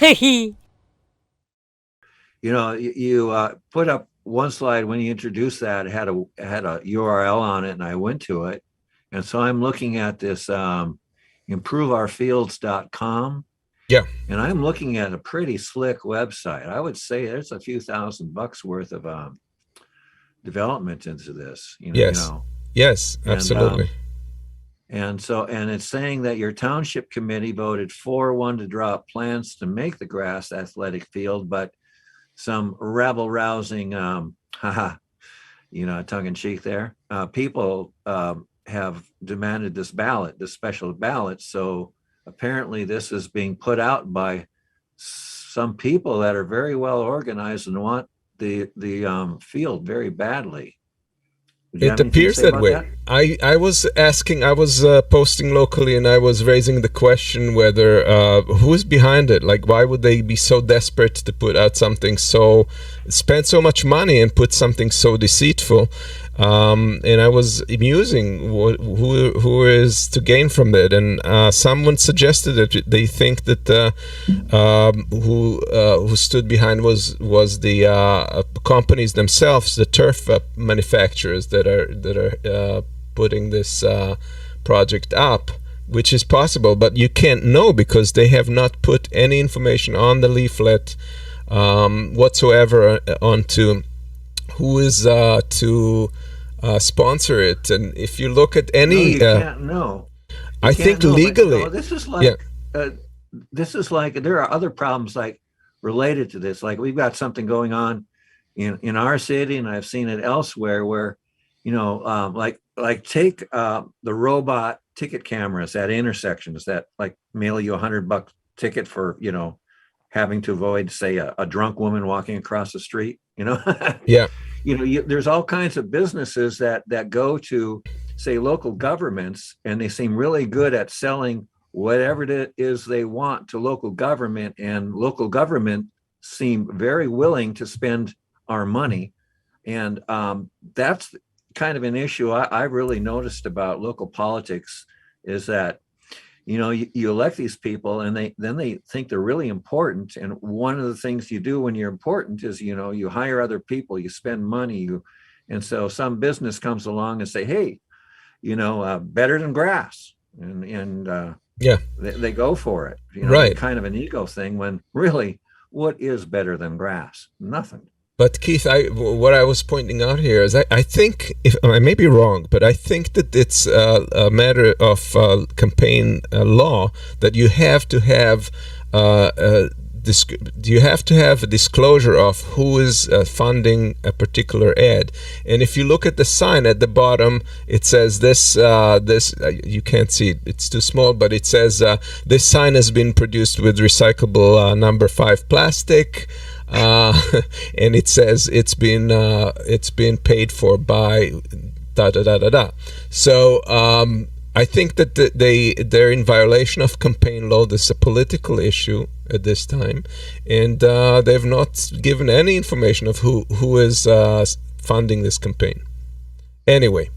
You know, you put up one slide when you introduced that, it had a URL on it, and I went to it. And so I'm looking at this improveourfields.com, Yeah. and I'm looking at a pretty slick website. I would say there's a few $1,000 worth of development into this, Yes. Yes, and absolutely. and it's saying that your township committee voted 4-1 to draw up plans to make the grass athletic field, but some rabble rousing, haha, tongue in cheek there, people have demanded this special ballot. So apparently this is being put out by some people that are very well organized and want the field very badly. Do you It have anything to appears say that about way. that? I was asking, I was posting locally, and I was raising the question whether who's behind it. Like, why would they be so desperate to put out something spend so much money and put something so deceitful? And I was musing who is to gain from that. And someone suggested that they think that who stood behind was the companies themselves, the turf manufacturers that are putting this project up, which is possible, but you can't know because they have not put any information on the leaflet whatsoever onto who is to sponsor it. And if you look at No, any, you can't know. You I can't think know, but legally, this is yeah, like there are other problems like related to this. Like we've got something going on in our city, and I've seen it elsewhere where, like take the robot ticket cameras at intersections that like mail you $100 ticket for, having to avoid, say, a drunk woman walking across the street, yeah, there's all kinds of businesses that go to, say, local governments, and they seem really good at selling whatever it is they want to local government, and local government seem very willing to spend our money. And that's kind of an issue I really noticed about local politics, is that you elect these people, and they think they're really important. And one of the things you do when you're important is, you hire other people, you spend money, and so some business comes along and say, hey, better than grass, and yeah, they go for it. right. Kind of an ego thing, when really, what is better than grass? Nothing. But Keith, what I was pointing out here is I think, if I may be wrong, but I think that it's a matter of campaign law that you have to have you have to have a disclosure of who is funding a particular ad. And if you look at the sign at the bottom, it says this you can't see it, it's too small, but it says this sign has been produced with recyclable number 5 plastic. And it says it's been paid for by da da da da da. So I think that they're in violation of campaign law. This is a political issue at this time, and they've not given any information of who is funding this campaign. Anyway.